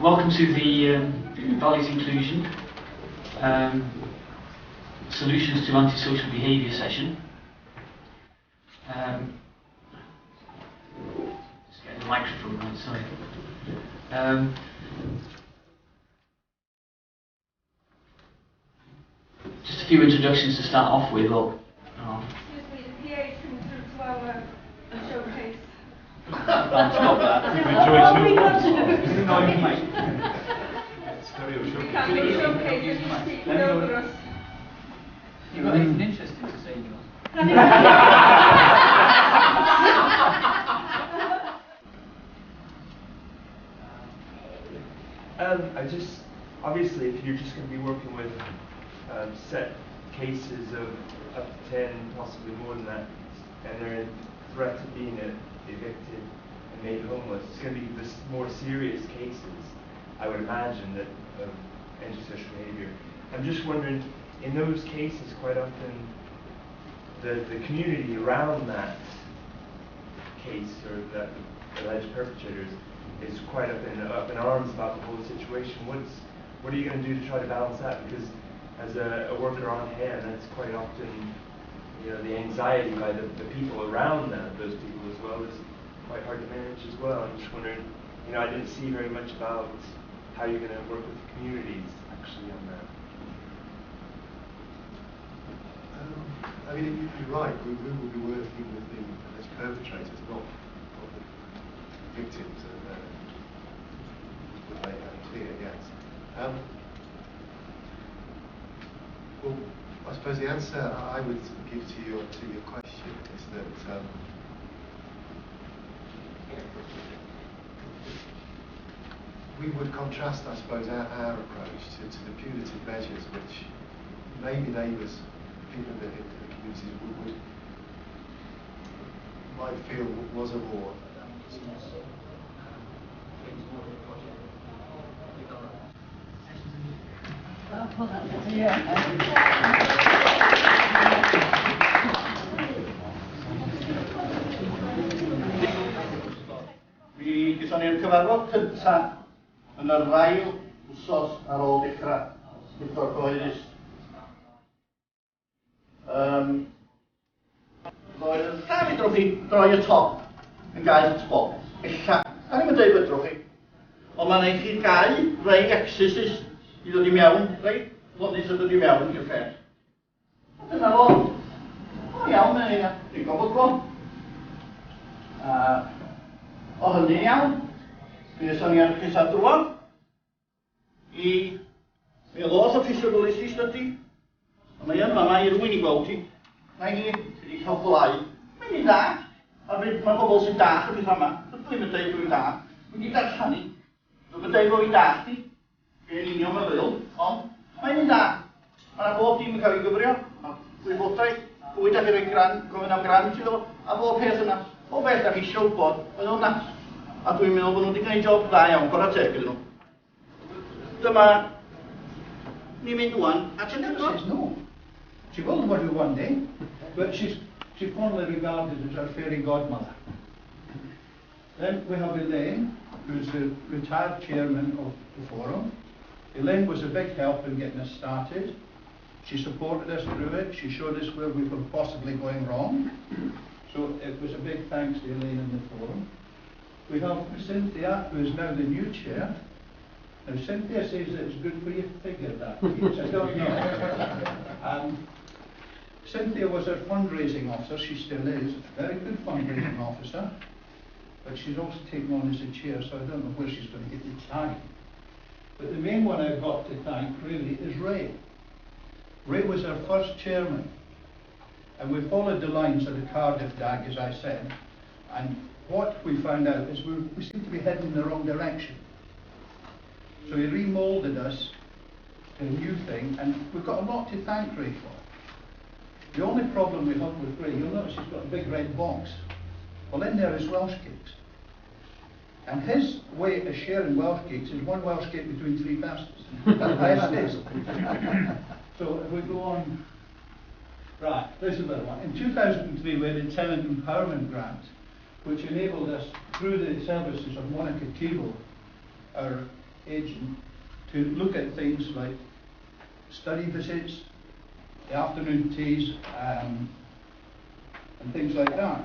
Welcome to the Values Inclusion Solutions to Antisocial Behaviour session. Just get the microphone right, sorry. Just a few introductions to start off with. Excuse me, the PA is coming through to our showcase. Stop that. We can't do a showcase if he's speaking over us. You've got anything interesting to say, John? Obviously, if you're just going to be working with set cases of up to 10, possibly more than that, and they're in threat of being evicted and made homeless, it's going to be the more serious cases, I would imagine, that of antisocial behaviour. I'm just wondering, in those cases, quite often, the community around that case or that alleged perpetrators is quite up in arms about the whole situation. What are you going to do to try to balance that? Because as a worker on hand, that's quite often, the anxiety by the people around those people as well is quite hard to manage as well. I'm just wondering, I didn't see very much about how you're going to work with the communities actually on that. You're right. We will be working with the perpetrators, not the victims. Would make that clear, yes. Well, I suppose the answer I would give to your question is that we would contrast, I suppose, our approach to the punitive measures which maybe neighbours, people in the communities might feel was a more Mi gyson ni'r cyfarfod cyntaf yn yr ail wsos ar ôl dechrau gyda'r cyhoeddus. Roedd yn lla fedrwch chi droi y top yn gael y top. Ella, da ni'n dweud fedrwch chi. Ond mae'n ei chi gau rei exorcist i ddod i mewn, rei flodus yn dod i mewn i'r lle. Dyna fo. O iawn, dwi'n gwybod fo. O hynny'n iawn, mi ysyn ni ar y cysad drwan i mi oedd o physiognosis study, ond mae yn yma i rywun i gweld ti. Na i wedi cael gwlau. Mae'n un da, a mae pobl sy'n dach yn beth yma. Dwi'n mynd dweud dwi'n da. Dwi'n mynd darllen ni. Dwi'n mynd dweud dwi'n dach ni. Dwi'n union meddyl, ond mae'n un da. Mae bob dim yn cael ei gyfrio. Mae gwybodaeth, bwyd ac efo'i gofyn am grant iddo fo, a bob peth yna. O beth da chi eisiau wybod, oedd hwnna. A dwi'n meddwl bod nhw wedi gwneud job dda iawn, gorau teg ydyn nhw. Dyma, ni'n mynd wan at y cyngor. No. She wasn't what we one day, but she's fondly regarded as our fairy godmother. Then we have Elaine, who's the retired chairman of the forum. Elaine was a big help in getting us started. She supported us through it. She showed us where we were possibly going wrong. So it was a big thanks to Elaine and the forum. We have Cynthia, who is now the new chair. Now Cynthia says that it's good for your figure, that which I don't know. Cynthia was our fundraising officer. She still is a very good fundraising officer, but she's also taken on as a chair, so I don't know where she's going to get the time. But the main one I've got to thank really is Ray. Ray was our first chairman, and we followed the lines of the Cardiff DAG, as I said, and what we found out is we seem to be heading in the wrong direction. So he remoulded us to a new thing, and we've got a lot to thank Ray for. The only problem we have with Ray, you'll notice he's got a big red box. Well, in there is Welsh cakes. And his way of sharing Welsh cakes is one Welsh cake between three persons. That is. So if we go on, right, this is another one. In 2003 we had a tenant empowerment grant, which enabled us, through the services of Monica Keeble, our agent to look at things like study visits, the afternoon teas, and things like that.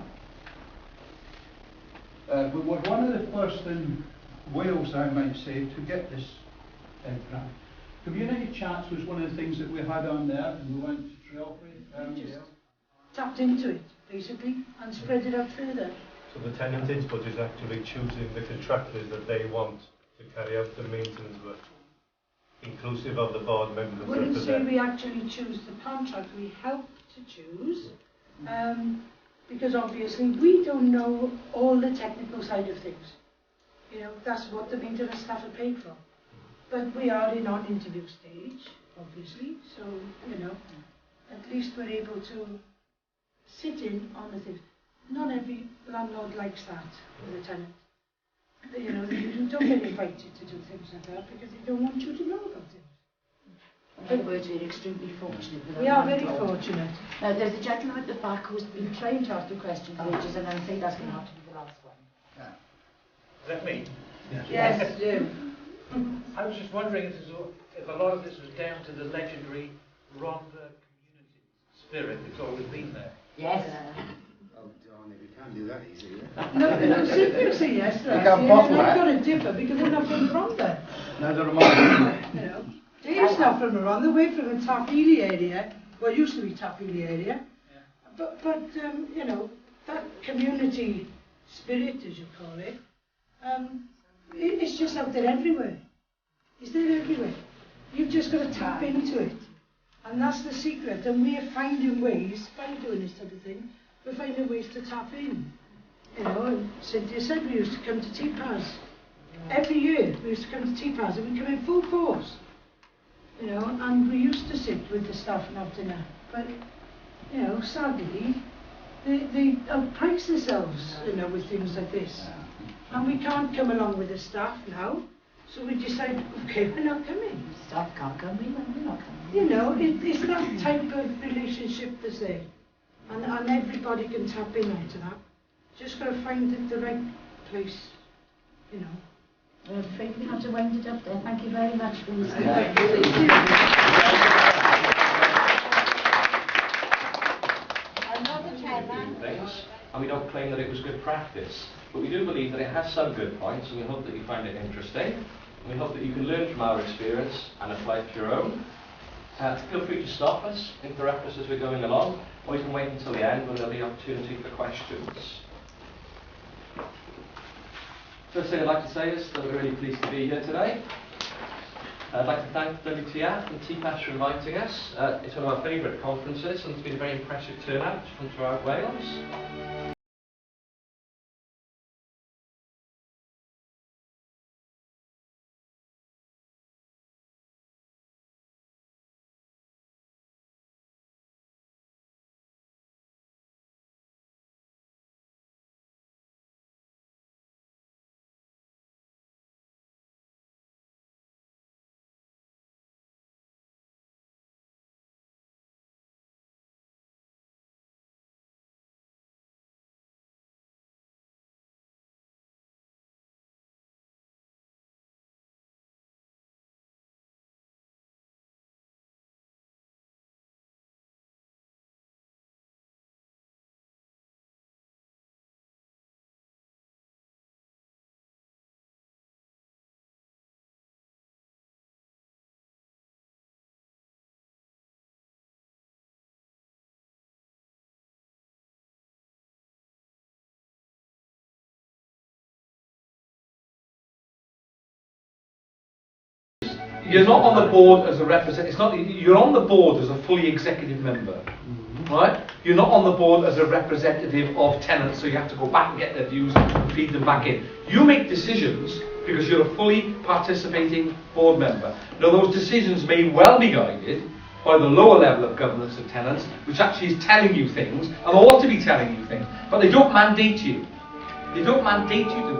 We were one of the first in Wales, I might say, to get this grant. Community chats was one of the things that we had on there, and we went to Trailfree. Tapped into it, basically, and spread it out further. So the tenant input is actually choosing the contractors that they want to carry out the maintenance work, inclusive of the board members. I wouldn't say we actually choose the contract, we help to choose, because obviously we don't know all the technical side of things. You know, that's what the maintenance staff are paid for. But we are in our interview stage, obviously, so, you know, at least we're able to sit in on the things. Not every landlord likes that with a tenant. You know, you don't get invited to do things like that because they don't want you to know about it. In other words, we're extremely fortunate. With We our are very landlord. fortunate. Now, there's a gentleman at the back who's been trying to ask a question for ages, and I think that's going to have to be the last one. Is that me? Yes, you. I was just wondering if a lot of this was down to the legendary Rhondda community spirit that's always been there. Yes. Oh, darn it, we can't do that easy, No, seriously, yes. You can't bottle I've that. got to differ because we're not from Rhondda. Neither am I. You know, Dave's not from Rhondda, we're from the Tarpeely area, well, used to be Tarpeely area. But you know, that community spirit, as you call it, it's just out there everywhere. It's there everywhere. You've just got to tap into it. And that's the secret. And we are finding ways, by doing this type of thing, we're finding ways to tap in. You know, and Cynthia said we used to come to TPAS. Every year we used to come to TPAS and we'd come in full force. You know, and we used to sit with the staff and have dinner. But, you know, sadly, they outprice themselves, you know, with things like this. And we can't come along with the staff now. So we decide, okay, we're not coming. Staff can't come in, and we're not coming. You know, it's that type of relationship that's there. And everybody can tap in onto that. Just got to find the right place, you know. I'm afraid we have to wind it up there. Thank you very much for listening. Things, and we don't claim that it was good practice, but we do believe that it has some good points, and we hope that you find it interesting, and we hope that you can learn from our experience and apply it to your own. Feel free to stop us, interrupt us as we're going along, or you can wait until the end when there'll be opportunity for questions. First thing I'd like to say is that we're really pleased to be here today. I'd like to thank WTF and TPAS for inviting us. It's one of our favourite conferences and it's been a very impressive turnout from throughout Wales. You're not on the board as a representative. It's not. You're on the board as a fully executive member, right? You're not on the board as a representative of tenants, so you have to go back and get their views and feed them back in. You make decisions because you're a fully participating board member. Now, those decisions may well be guided by the lower level of governance of tenants, which actually is telling you things and ought to be telling you things, but they don't mandate you. They don't mandate you to